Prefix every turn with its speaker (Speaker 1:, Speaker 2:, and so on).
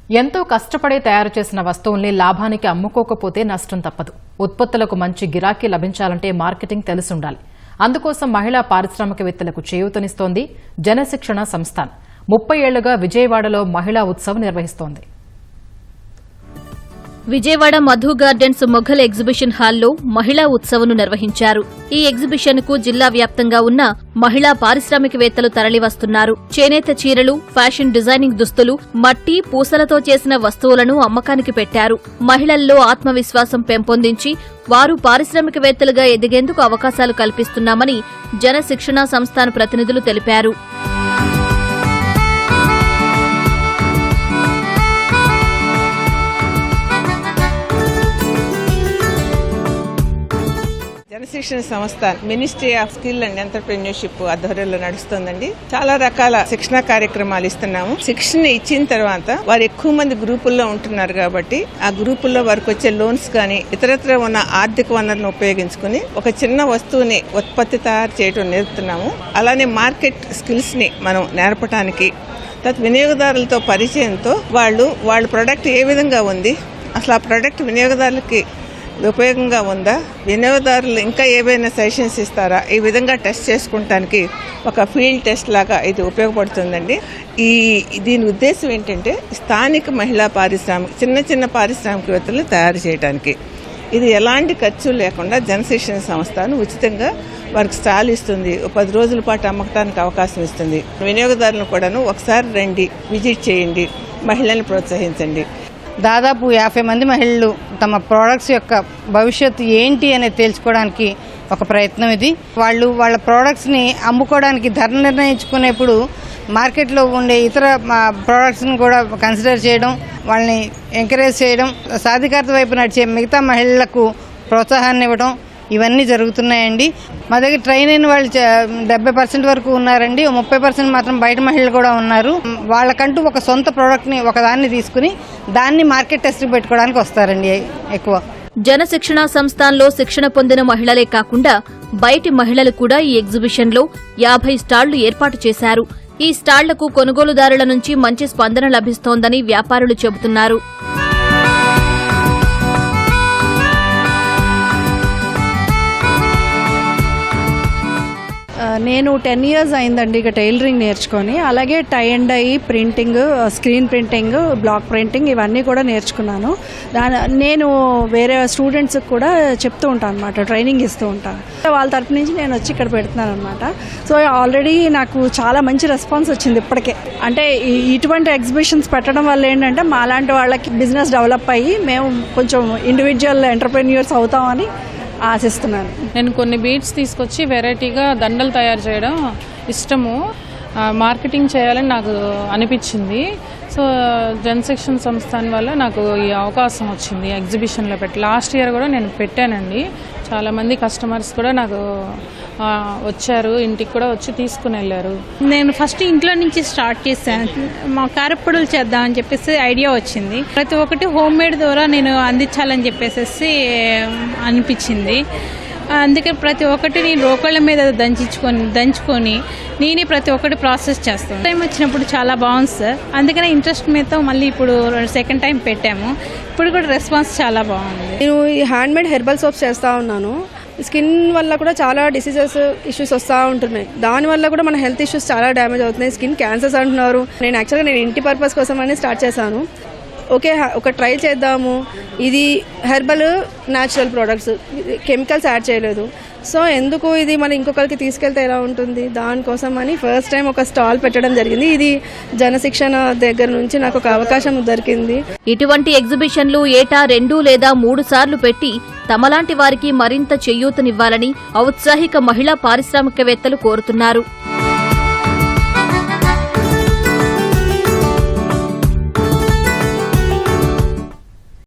Speaker 1: ఎంతో కష్టపడి తయారు చేసిన వస్తువుల్ని లాభానికి అమ్ముకోకపోతే నష్టం తప్పదు. ఉత్పత్తులకు మంచి గిరాకీ లభించాలంటే మార్కెటింగ్ తెలిసుండాలి. అందుకోసం మహిళా పారిశ్రామికవేత్తలకు చేయూతనిస్తోంది జనశిక్షణ సంస్థాన్. 30 ఏళ్లుగా విజయవాడలో మహిళా ఉత్సవ్ నిర్వహిస్తోంది.
Speaker 2: విజయవాడ మధు గార్డెన్స్ మొఘల్ ఎగ్జిబిషన్ హాల్లో మహిళా ఉత్సవ్ను నిర్వహించారు. ఈ ఎగ్జిబిషన్ కు జిల్లా వ్యాప్తంగా ఉన్న మహిళా పారిశ్రామికవేత్తలు తరలివస్తున్నారు. చేనేత చీరలు, ఫ్యాషన్ డిజైనింగ్ దుస్తులు, మట్టి, పూసలతో చేసిన వస్తువులను అమ్మకానికి పెట్టారు. మహిళల్లో ఆత్మవిశ్వాసం పెంపొందించి వారు పారిశ్రామికవేత్తలుగా ఎదిగేందుకు అవకాశాలు కల్పిస్తున్నామని జనశిక్షణ సంస్థాన్ ప్రతినిధులు తెలిపారు.
Speaker 3: జనశిక్షణ సంస్థ ministry of skill and entrepreneurship ఆధ్వర్యంలో నడుస్తోందండి. చాలా రకాల శిక్షణ కార్యక్రమాలు ఇస్తున్నాము. శిక్షణ ఇచ్చిన తర్వాత వారు ఎక్కువ మంది గ్రూపుల్లో ఉంటున్నారు కాబట్టి ఆ గ్రూపుల్లో వారికి వచ్చే లోన్స్ కానీ ఇతరత్ర ఉన్న ఆర్థిక వనరులను ఉపయోగించుకుని ఒక చిన్న వస్తువుని ఉత్పత్తి తయారు చేయడం నేర్పుతున్నాము. అలానే మార్కెట్ స్కిల్స్ ని మనం నేర్పడానికి వినియోగదారులతో పరిచయంతో వాళ్ళ ప్రొడక్ట్ ఏ విధంగా ఉంది, అసలు ఆ ప్రొడక్ట్ వినియోగదారులకి ఉపయోగంగా ఉందా, వినియోగదారులు ఇంకా ఏవైనా సజెషన్స్ ఇస్తారా, ఈ విధంగా టెస్ట్ చేసుకోవడానికి ఒక ఫీల్డ్ టెస్ట్ లాగా ఇది ఉపయోగపడుతుందండి. దీని ఉద్దేశం ఏంటంటే స్థానిక మహిళా చిన్న పారిశ్రామికవేత్తలు తయారు చేయడానికి. ఇది ఎలాంటి ఖర్చు లేకుండా జనశిక్షణ సంస్థను ఉచితంగా వారికి స్టాల్ ఇస్తుంది. 10 రోజుల పాటు అమ్మకానికి అవకాశం ఇస్తుంది. వినియోగదారులను కూడాను ఒకసారి రండి, విజిట్ చేయండి, మహిళలను ప్రోత్సహించండి.
Speaker 4: దాదాపు 50 మంది మహిళలు తమ ప్రోడక్ట్స్ యొక్క భవిష్యత్తు ఏంటి అనేది తెలుసుకోవడానికి ఒక ప్రయత్నం ఇది. వాళ్ళ ప్రోడక్ట్స్ని అమ్ముకోవడానికి ధర నిర్ణయించుకునేప్పుడు మార్కెట్లో ఉండే ఇతర ప్రోడక్ట్స్ని కూడా కన్సిడర్ చేయడం, వాళ్ళని ఎంకరేజ్ చేయడం, సాధికారత వైపు నడిచే మిగతా మహిళలకు ప్రోత్సాహాన్ని ఇవ్వడం, ఇవన్నీ జరుగుతున్నాయండి. మా దగ్గర ట్రైన్ అయిన వాళ్ళు 70% వరకు ఉన్నారండి. 30% మాత్రం బయట మహిళలు కూడా ఉన్నారు. వాళ్ళకంటూ ఒక సొంత ప్రోడక్ట్ని ఒకదాన్ని తీసుకుని దాన్ని మార్కెట్ టెస్ట్కి పెట్టుకోవడానికి వస్తారండి ఎక్కువ.
Speaker 2: జనశిక్షణ సంస్థాన్లో శిక్షణ పొందిన మహిళలే కాకుండా బయటి మహిళలు కూడా ఈ ఎగ్జిబిషన్లో 50 స్టాళ్లు ఏర్పాటు చేశారు. ఈ స్టాళ్లకు కొనుగోలుదారుల నుంచి మంచి స్పందన లభిస్తోందని వ్యాపారులు చెబుతున్నారు.
Speaker 5: నేను 10 years అయిందండి ఇక టైలరింగ్ నేర్చుకొని. అలాగే tie and dye, printing, screen printing, block printing ఇవన్నీ కూడా నేర్చుకున్నాను. నేను వేరే స్టూడెంట్స్కి కూడా చెప్తూ ఉంటాను అనమాట, ట్రైనింగ్ ఇస్తూ ఉంటాను. వాళ్ళ తరపు నుంచి నేను వచ్చి ఇక్కడ పెడుతున్నాను అనమాట. సో ఆల్రెడీ నాకు చాలా మంచి రెస్పాన్స్ వచ్చింది ఇప్పటికే. అంటే ఇటువంటి ఎగ్జిబిషన్స్ పెట్టడం వల్ల ఏంటంటే మాలాంటి వాళ్ళకి బిజినెస్ డెవలప్ అయ్యి మేము కొంచెం ఇండివిజువల్ ఎంటర్‌ప్రెన్యూర్స్ అవుతామని ఆశిస్తున్నాను.
Speaker 6: నేను కొన్ని బీడ్స్ తీసుకొచ్చి వెరైటీగా దండలు తయారు చేయడం ఇష్టము. మార్కెటింగ్ చేయాలని నాకు అనిపించింది. సో జనశిక్షణ సంస్థాన్ వల్ల నాకు ఈ అవకాశం వచ్చింది ఎగ్జిబిషన్లో పెట్టి. లాస్ట్ ఇయర్ కూడా నేను పెట్టానండి. చాలామంది కస్టమర్స్ కూడా నాకు వచ్చారు, ఇంటికి కూడా వచ్చి తీసుకుని వెళ్ళారు.
Speaker 7: నేను ఫస్ట్ ఇంట్లో నుంచి స్టార్ట్ చేశాను. మా కారప్పొడులు చేద్దామని చెప్పేసి ఐడియా వచ్చింది. ప్రతి ఒక్కటి హోమ్ మేడ్ ద్వారా నేను అందించాలని చెప్పేసి అనిపించింది. అందుకే ప్రతి ఒక్కటి నేను రోకళ్ళ మీద దంచుకొని నేనే ప్రతి ఒక్కటి ప్రాసెస్ చేస్తాను. టైం వచ్చినప్పుడు చాలా బాగుంది సార్. అందుకనే ఇంట్రెస్ట్ మీద మళ్ళీ ఇప్పుడు సెకండ్ టైం పెట్టాము. ఇప్పుడు కూడా రెస్పాన్స్ చాలా బాగుంది.
Speaker 8: నేను ఈ హ్యాండ్మేడ్ హెర్బల్ సోప్స్ చేస్తూ ఉన్నాను. స్కిన్ వల్ల కూడా చాలా డిసీజెస్ ఇష్యూస్ వస్తూ ఉంటున్నాయి. దానివల్ల కూడా మన హెల్త్ ఇష్యూస్ చాలా డ్యామేజ్ అవుతున్నాయి. స్కిన్ క్యాన్సర్స్ అంటున్నారు. నేను ఇంటి పర్పస్ కోసం అని స్టార్ట్ చేశాను. ఓకే, ఒక ట్రై చేద్దాము. ఇది herbal natural products, chemicals add చేయలేదు. సో ఎందుకు ఇది మనం ఇంకొకరికి తీసుకెళ్తే ఎలా ఉంటుంది, దానికోసం అని ఫస్ట్ టైం ఒక స్టాల్ పెట్టడం జరిగింది. ఇది జనశిక్షణ దగ్గర నుంచి నాకు ఒక అవకాశం దొరికింది.
Speaker 2: ఇటువంటి ఎగ్జిబిషన్లు ఏటా 2 లేదా 3 సార్లు పెట్టి తమలాంటి వారికి మరింత చేయూతనివ్వాలని ఔత్సాహిక మహిళా పారిశ్రామికవేత్తలు కోరుతున్నారు.